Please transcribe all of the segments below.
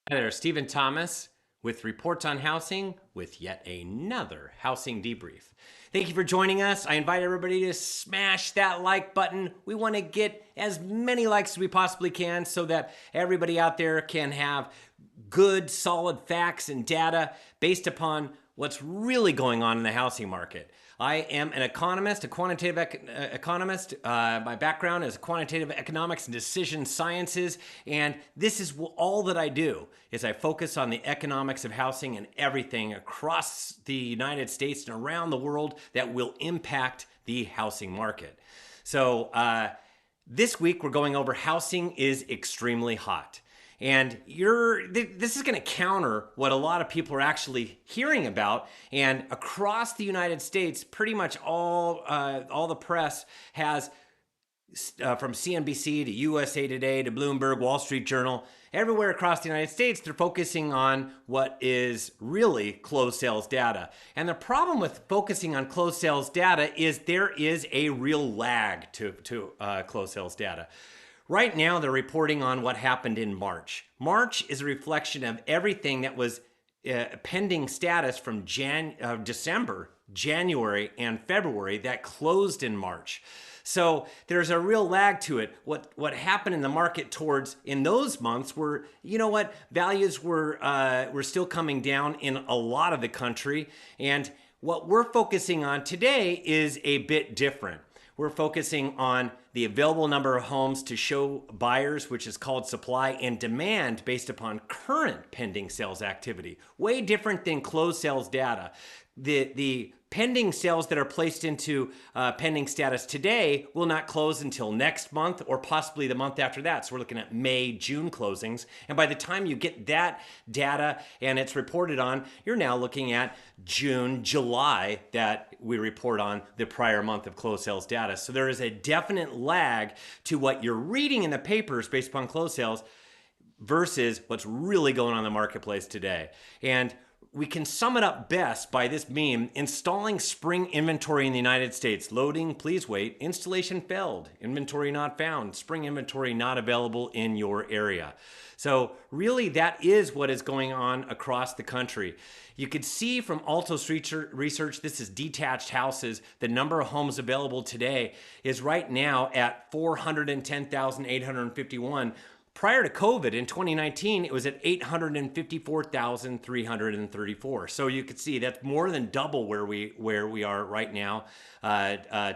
Hi there, Stephen Thomas with Reports on Housing with yet another housing debrief. Thank you for joining us. I invite everybody to smash that like button. We want to get as many likes as we possibly can so that everybody out there can have good, solid facts and data based upon what's really going on in the housing market. I am an economist, a quantitative economist. My background is quantitative economics and decision sciences, and this is all that I do. Is I focus on the economics of housing and everything across the United States and around the world that will impact the housing market. So this week we're going over housing is extremely hot. And this is going to counter what a lot of people are actually hearing about. And across the United States, pretty much all the press has, from CNBC to USA Today to Bloomberg, Wall Street Journal, everywhere across the United States, they're focusing on what is really closed sales data. And the problem with focusing on closed sales data is there is a real lag to closed sales data. Right now, they're reporting on what happened in March. March is a reflection of everything that was pending status from December, January, and February that closed in March. So there's a real lag to it. What happened in the market towards in those months were, values were still coming down in a lot of the country, and what we're focusing on today is a bit different. We're focusing on the available number of homes to show buyers, which is called supply, and demand based upon current pending sales activity. Way different than closed sales data. The pending sales that are placed into pending status today will not close until next month or possibly the month after that. So we're looking at May, June closings. And by the time you get that data and it's reported on, you're now looking at June, July that we report on the prior month of closed sales data. So there is a definite lag to what you're reading in the papers based upon closed sales versus what's really going on in the marketplace today. And we can sum it up best by this meme: installing spring inventory in the United States. Loading, please wait. Installation failed. Inventory not found. Spring inventory not available in your area. So really that is what is going on across the country. You could see from Altos research, this is detached houses, the number of homes available today is right now at 410,851. Prior to COVID in 2019, it was at 854,334. So you could see that's more than double where we are right now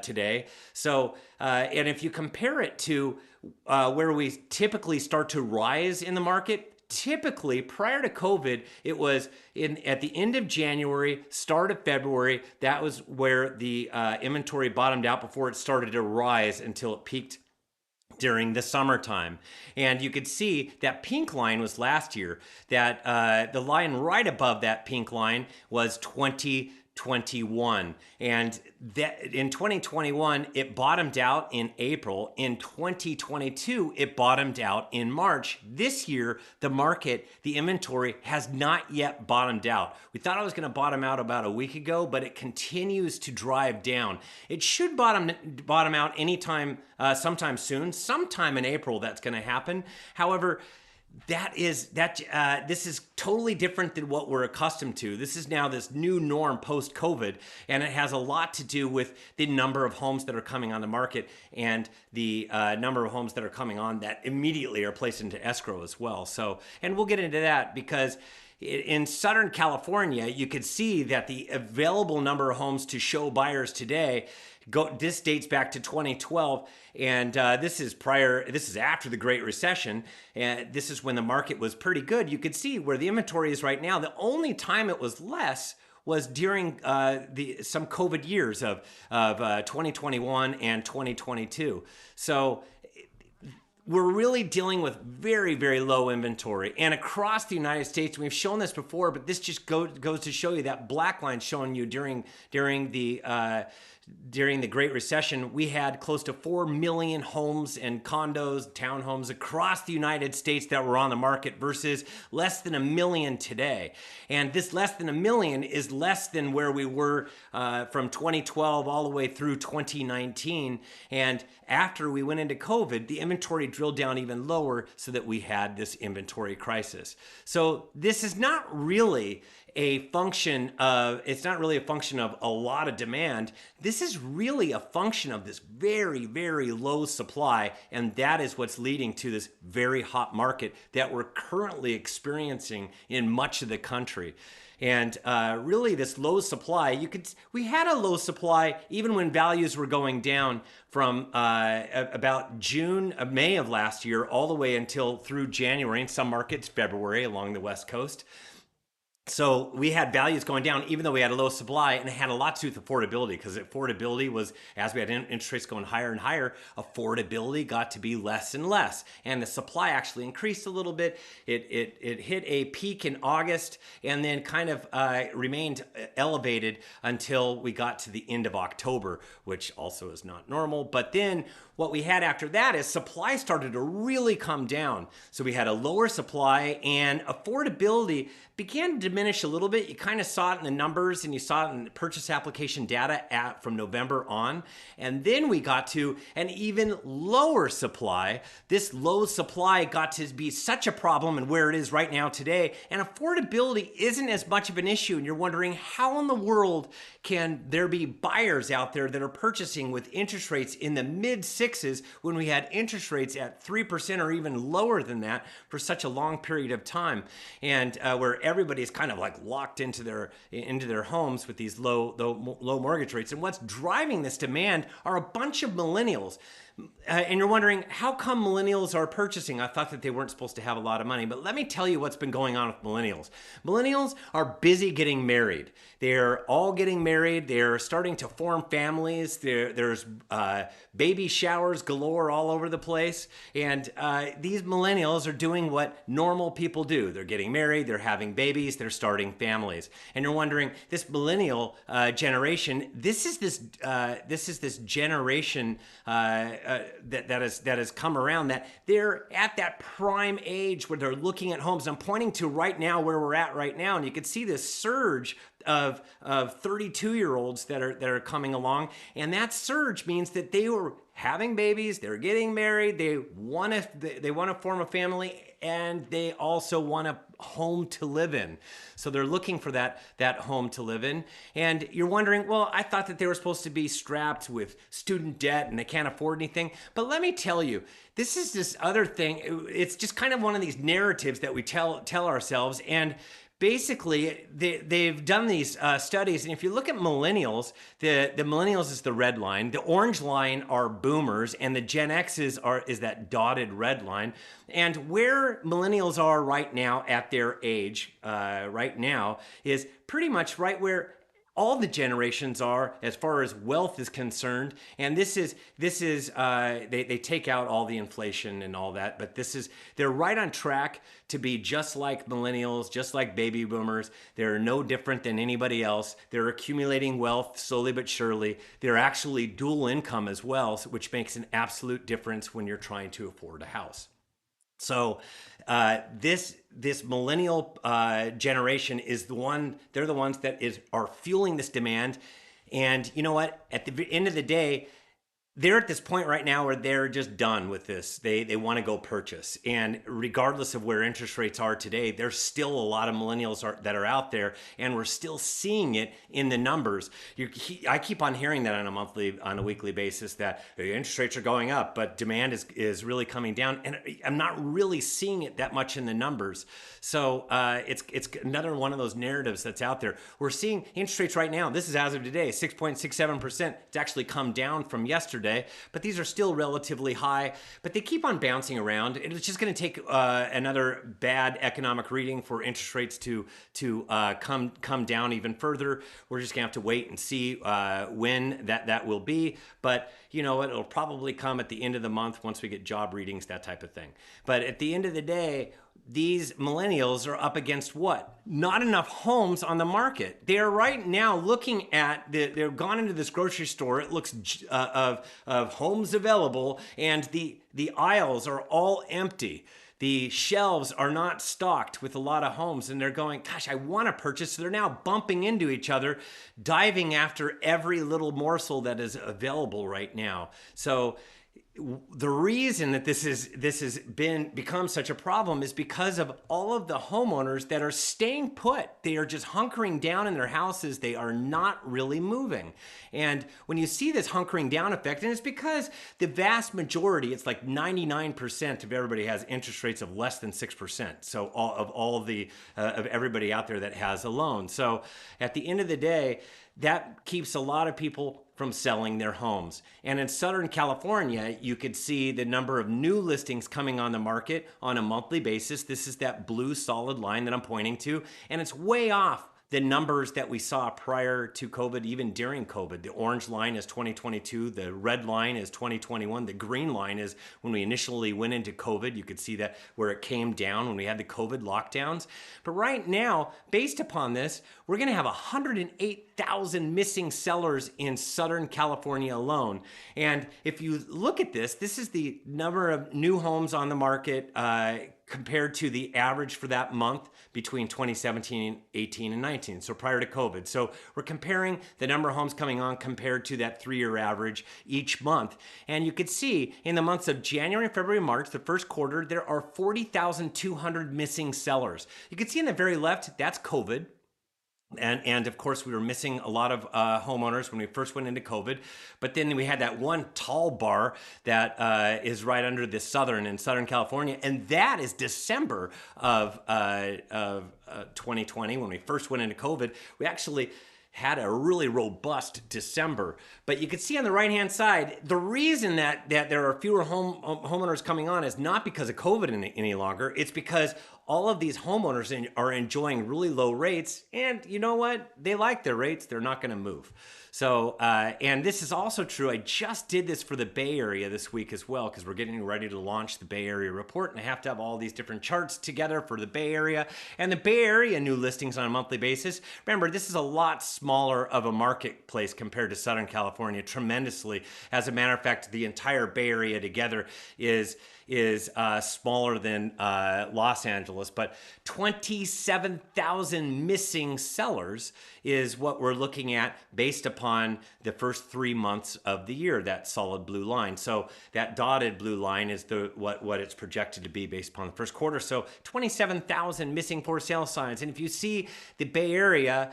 today. So and if you compare it to where we typically start to rise in the market, typically prior to COVID, it was at the end of January, start of February. That was where the inventory bottomed out before it started to rise until it peaked during the summertime. And you could see that pink line was last year, that the line right above that pink line was 2021. And that in 2021, it bottomed out in April. In 2022, it bottomed out in March. This year, the market, the inventory has not yet bottomed out. We thought it was going to bottom out about a week ago, but it continues to drive down. It should bottom out anytime, sometime soon, sometime in April. That's going to happen. However, this is totally different than what we're accustomed to. This is now this new norm post-COVID, and it has a lot to do with the number of homes that are coming on the market and the number of homes that are coming on that immediately are placed into escrow as well. So, and we'll get into that because in Southern California, you could see that the available number of homes to show buyers today, this dates back to 2012, and this is after the Great Recession, and this is when the market was pretty good. You could see where the inventory is right now. The only time it was less was during some COVID years of 2021 and 2022. So we're really dealing with very, very low inventory. And across the United States, we've shown this before, but this just goes to show you that black line showing you during the during the Great Recession, we had close to 4 million homes and condos, townhomes across the United States that were on the market versus less than a million today. And this less than a million is less than where we were from 2012 all the way through 2019. And after we went into COVID, the inventory drilled down even lower so that we had this inventory crisis. So this is not really a function of, it's not really a function of a lot of demand. This is really a function of this very, very low supply. And that is what's leading to this very hot market that we're currently experiencing in much of the country. And really this low supply, we had a low supply even when values were going down from about May of last year all the way until through January, in some markets, February along the West Coast. So we had values going down even though we had a low supply, and it had a lot to do with affordability, because affordability was, as we had interest rates going higher and higher, affordability got to be less and less, and the supply actually increased a little bit. It hit a peak in August and then kind of remained elevated until we got to the end of October, which also is not normal. But then what we had after that is supply started to really come down. So we had a lower supply and affordability began to diminish a little bit. You kind of saw it in the numbers and you saw it in the purchase application data from November on. And then we got to an even lower supply. This low supply got to be such a problem, and where it is right now today. And affordability isn't as much of an issue. And you're wondering, how in the world can there be buyers out there that are purchasing with interest rates in the mid sixes when we had interest rates at 3% or even lower than that for such a long period of time? And where everybody's kind of like locked into their homes with these low mortgage rates. And what's driving this demand are a bunch of millennials. And you're wondering, how come millennials are purchasing? I thought that they weren't supposed to have a lot of money, but let me tell you what's been going on with millennials. Millennials are busy getting married. They're all getting married. They're starting to form families. There's baby showers galore all over the place. And these millennials are doing what normal people do. They're getting married. They're having babies. They're starting families. And you're wondering, this millennial generation, this is this generation that has come around, that they're at that prime age where they're looking at homes. I'm pointing to right now where we're at right now, and you can see this surge of 32-year-olds that are coming along, and that surge means that they were having babies, they're getting married, they want to form a family, and they also want a home to live in. So they're looking for that home to live in. And you're wondering, well, I thought that they were supposed to be strapped with student debt and they can't afford anything. But let me tell you, this is this other thing. It's just kind of one of these narratives that we tell ourselves. And basically, they've done these studies, and if you look at millennials, the millennials is the red line, the orange line are boomers, and the Gen X's is that dotted red line. And where millennials are right now at their age, right now, is pretty much right where all the generations are as far as wealth is concerned. And this is they take out all the inflation and all that, but they're right on track to be just like millennials, just like baby boomers. They're no different than anybody else. They're accumulating wealth slowly but surely. They're actually dual income as well, which makes an absolute difference when you're trying to afford a house. So this millennial generation is they're the ones that are fueling this demand. And you know what? At the end of the day, they're at this point right now where they're just done with this. They want to go purchase. And regardless of where interest rates are today, there's still a lot of millennials that are out there, and we're still seeing it in the numbers. I keep on hearing that on a weekly basis, that the interest rates are going up, but demand is really coming down. And I'm not really seeing it that much in the numbers. So it's another one of those narratives that's out there. We're seeing interest rates right now. This is as of today, 6.67%. It's actually come down from yesterday, but these are still relatively high, but they keep on bouncing around. It's just going to take another bad economic reading for interest rates to come down even further. We're just going to have to wait and see when that will be. But you know, it'll probably come at the end of the month once we get job readings, that type of thing. But at the end of the day, these millennials are up against what? Not enough homes on the market. They are right now looking at they've gone into this grocery store. It looks of homes available, and the aisles are all empty. The shelves are not stocked with a lot of homes, and they're going, gosh, I want to purchase. So they're now bumping into each other, diving after every little morsel that is available right now. So the reason that this has become such a problem is because of all of the homeowners that are staying put. They are just hunkering down in their houses. They are not really moving. And when you see this hunkering down effect, and it's because the vast majority, it's like 99% of everybody has interest rates of less than 6%. So of everybody out there that has a loan. So at the end of the day, that keeps a lot of people from selling their homes. And in Southern California, you could see the number of new listings coming on the market on a monthly basis. This is that blue solid line that I'm pointing to, and it's way off the numbers that we saw prior to COVID, even during COVID. The orange line is 2022, the red line is 2021, the green line is when we initially went into COVID. You could see that where it came down when we had the COVID lockdowns. But right now, based upon this, we're gonna have 108,000 missing sellers in Southern California alone. And if you look at this, this is the number of new homes on the market compared to the average for that month between 2017, 18, and 19, so prior to COVID. So we're comparing the number of homes coming on compared to that 3-year average each month. And you could see in the months of January, February, March, the first quarter, there are 40,200 missing sellers. You can see in the very left, that's COVID. And of course, we were missing a lot of homeowners when we first went into COVID. But then we had that one tall bar that is right under the in Southern California. And that is December of 2020. When we first went into COVID, we actually had a really robust December. But you can see on the right-hand side, the reason that there are fewer homeowners coming on is not because of COVID any longer. It's because all of these homeowners are enjoying really low rates. And you know what? They like their rates. They're not going to move. So, and this is also true. I just did this for the Bay Area this week as well, because we're getting ready to launch the Bay Area report, and I have to have all these different charts together for the Bay Area. And the Bay Area new listings on a monthly basis. Remember, this is a lot smaller of a marketplace compared to Southern California, tremendously. As a matter of fact, the entire Bay Area together is smaller than Los Angeles, but 27,000 missing sellers is what we're looking at based upon the first 3 months of the year, that solid blue line. So that dotted blue line is what it's projected to be based upon the first quarter. So 27,000 missing for sale signs. And if you see the Bay Area,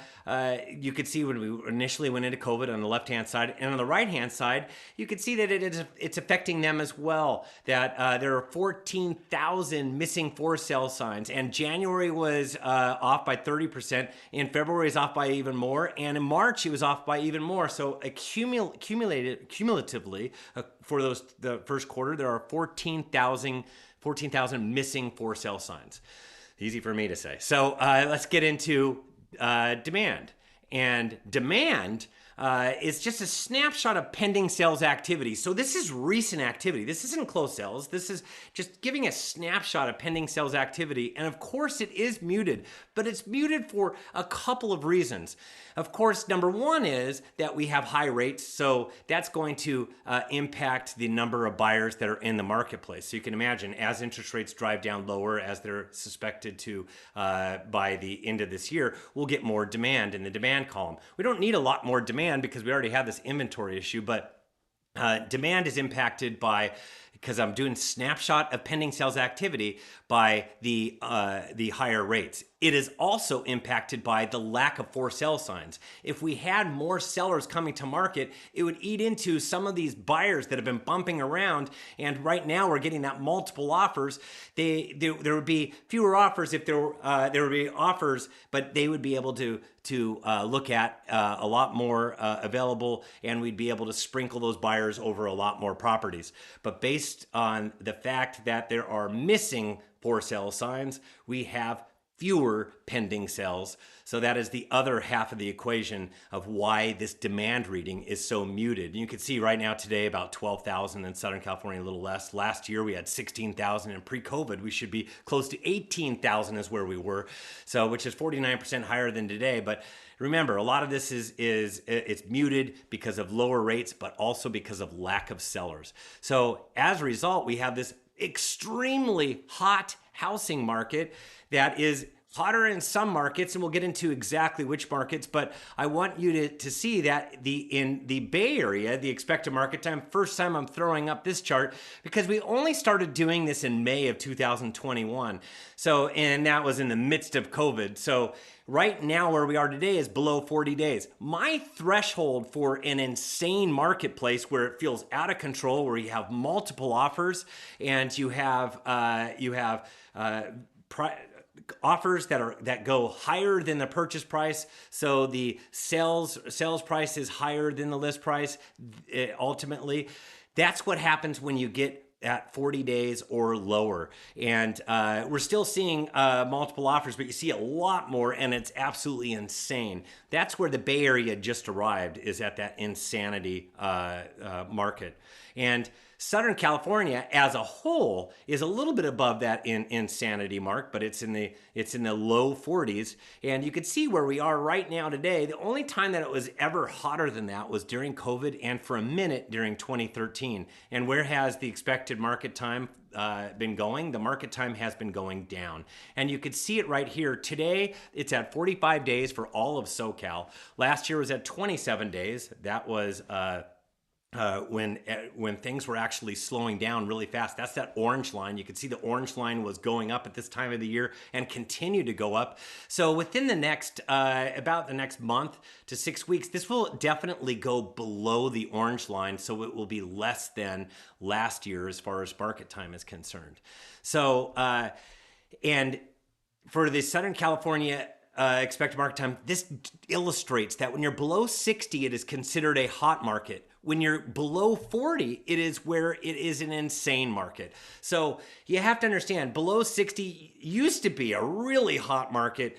you could see when we initially went into COVID on the left-hand side, and on the right-hand side, you could see that it's affecting them as well. That there are 14,000 missing for sale signs, and January was off by 30%. In February is off by even more, and in March it was off by even more. So cumulatively for the first quarter, there are 14,000 missing for sale signs. Easy for me to say. So let's get into demand. And demand is just a snapshot of pending sales activity. So this is recent activity. This isn't closed sales. This is just giving a snapshot of pending sales activity. And of course it is muted, but it's muted for a couple of reasons. Of course, number one is that we have high rates. So that's going to impact the number of buyers that are in the marketplace. So you can imagine as interest rates drive down lower, as they're suspected to by the end of this year, we'll get more demand in the demand column. We don't need a lot more demand because we already have this inventory issue, but demand is impacted by, because I'm doing snapshot of pending sales activity, by the higher rates. It is also impacted by the lack of for sale signs. If we had more sellers coming to market, it would eat into some of these buyers that have been bumping around. And right now we're getting that multiple offers. There would be fewer offers if there would be offers, but they would be able to look at a lot more available, and we'd be able to sprinkle those buyers over a lot more properties. But based on the fact that there are missing for sale signs, we have fewer pending sales. So that is the other half of the equation of why this demand reading is so muted. You can see right now today about 12,000 in Southern California, a little less. Last year we had 16,000, and pre-COVID we should be close to 18,000 is where we were. So which is 49% higher than today. But remember, a lot of this is it's muted because of lower rates, but also because of lack of sellers. So as a result, we have this extremely hot housing market that is hotter in some markets, and we'll get into exactly which markets, but I want you to see that in the Bay Area, the expected market time, first time I'm throwing up this chart, because we only started doing this in May of 2021. So, and that was in the midst of COVID. So right now where we are today is below 40 days. My threshold for an insane marketplace where it feels out of control, where you have multiple offers and you have offers that go higher than the purchase price, so the sales price is higher than the list price. Ultimately, that's what happens when you get at 40 days or lower. And we're still seeing multiple offers, but you see a lot more, and it's absolutely insane. That's where the Bay Area just arrived, is at that insanity market. And Southern California as a whole is a little bit above that insanity mark, but it's in the low 40s. And you can see where we are right now today. The only time that it was ever hotter than that was during COVID and for a minute during 2013. And where has the expected market time been going? The market time has been going down. And you could see it right here. Today, it's at 45 days for all of SoCal. Last year was at 27 days. That was when things were actually slowing down really fast. That's that orange line. You can see the orange line was going up at this time of the year and continue to go up. So within the next, about the next month to 6 weeks, this will definitely go below the orange line. So it will be less than last year as far as market time is concerned. So, and for the Southern California expected market time, this illustrates that when you're below 60, it is considered a hot market. When you're below 40, it is where it is an insane market. So you have to understand, below 60 used to be a really hot market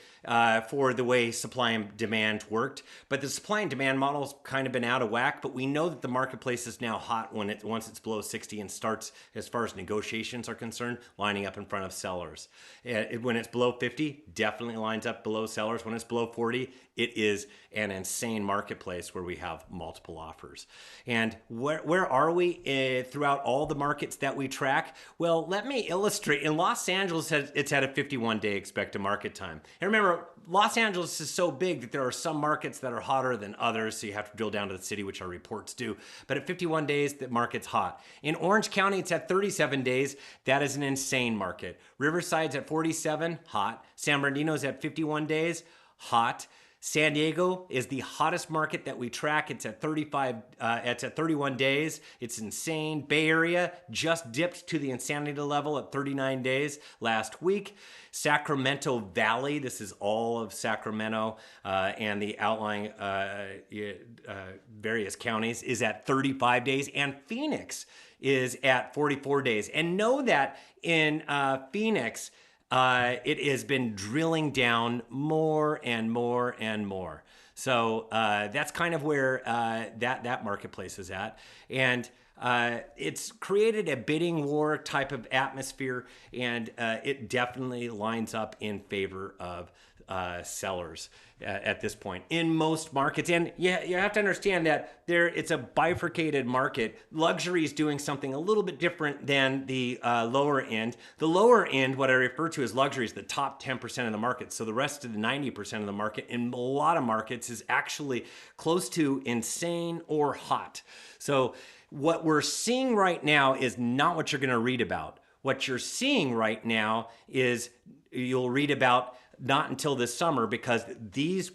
for the way supply and demand worked. But the supply and demand model's kind of been out of whack. But we know that the marketplace is now hot once it's below 60 and starts, as far as negotiations are concerned, lining up in front of sellers. When it's below 50, definitely lines up below sellers. When it's below 40, it is an insane marketplace where we have multiple offers. And where are we throughout all the markets that we track? Well, let me illustrate. In Los Angeles, it's at a 51-day expected market time. And remember, Los Angeles is so big that there are some markets that are hotter than others, so you have to drill down to the city, which our reports do. But at 51 days, the market's hot. In Orange County, it's at 37 days. That is an insane market. Riverside's at 47, hot. San Bernardino's at 51 days, hot. San Diego is the hottest market that we track. It's at 31 days. It's insane. Bay Area just dipped to the insanity level at 39 days last week. Sacramento Valley, this is all of Sacramento and the outlying various counties, is at 35 days. And Phoenix is at 44 days. And know that in Phoenix, it has been drilling down more and more and more. So that's kind of where that marketplace is at. And it's created a bidding war type of atmosphere, and it definitely lines up in favor of sellers at this point in most markets. And yeah, you have to understand that it's a bifurcated market. Luxury is doing something a little bit different than the lower end. The lower end, what I refer to as luxury, is the top 10% of the market. So the rest of the 90% of the market in a lot of markets is actually close to insane or hot. So what we're seeing right now is not what you're going to read about. What you're seeing right now is you'll read about not until this summer, because these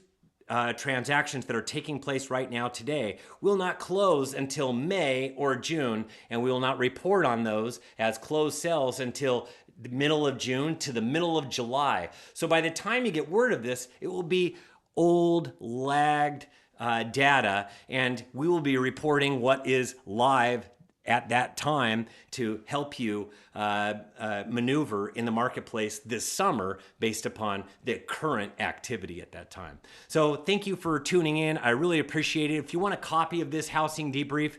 transactions that are taking place right now today will not close until May or June, and we will not report on those as closed sales until the middle of June to the middle of July. So by the time you get word of this, it will be old, lagged data, and we will be reporting what is live at that time to help you maneuver in the marketplace this summer based upon the current activity at that time. So thank you for tuning in. I really appreciate it. If you want a copy of this housing debrief,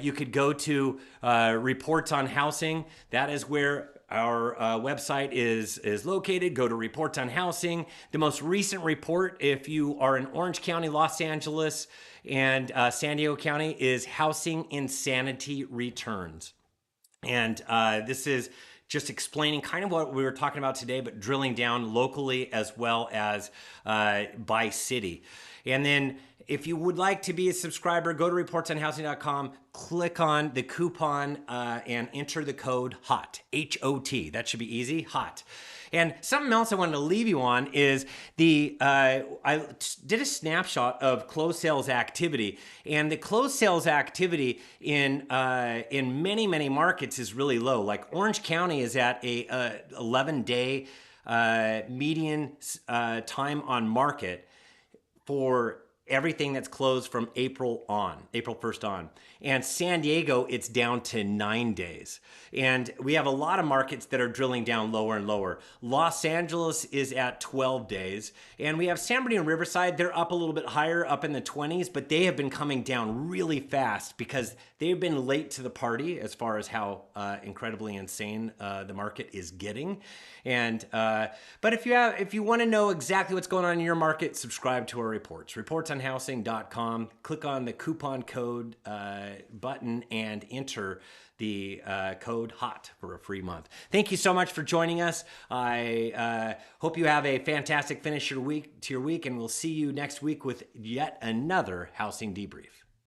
you could go to Reports on Housing. That is where our website is located. Go to Reports on Housing. The most recent report, if you are in Orange County, Los Angeles, and San Diego County, is Housing Insanity Returns. And this is just explaining kind of what we were talking about today, but drilling down locally as well as by city. And then if you would like to be a subscriber, go to reportsonhousing.com, click on the coupon and enter the code HOT, H-O-T. That should be easy, HOT. And something else I wanted to leave you on is I did a snapshot of closed sales activity, and the closed sales activity in many markets is really low. Like Orange County is at a 11-day median time on market for everything that's closed from April 1st on. And San Diego, it's down to 9 days. And we have a lot of markets that are drilling down lower and lower. Los Angeles is at 12 days. And we have San Bernardino and Riverside, they're up a little bit higher, up in the 20s, but they have been coming down really fast because they've been late to the party as far as how incredibly insane the market is getting. And but if you want to know exactly what's going on in your market, subscribe to our reports. Reportsonhousing.com. Click on the coupon code button and enter the code HOT for a free month. Thank you so much for joining us. I hope you have a fantastic finish to your week, and we'll see you next week with yet another housing debrief.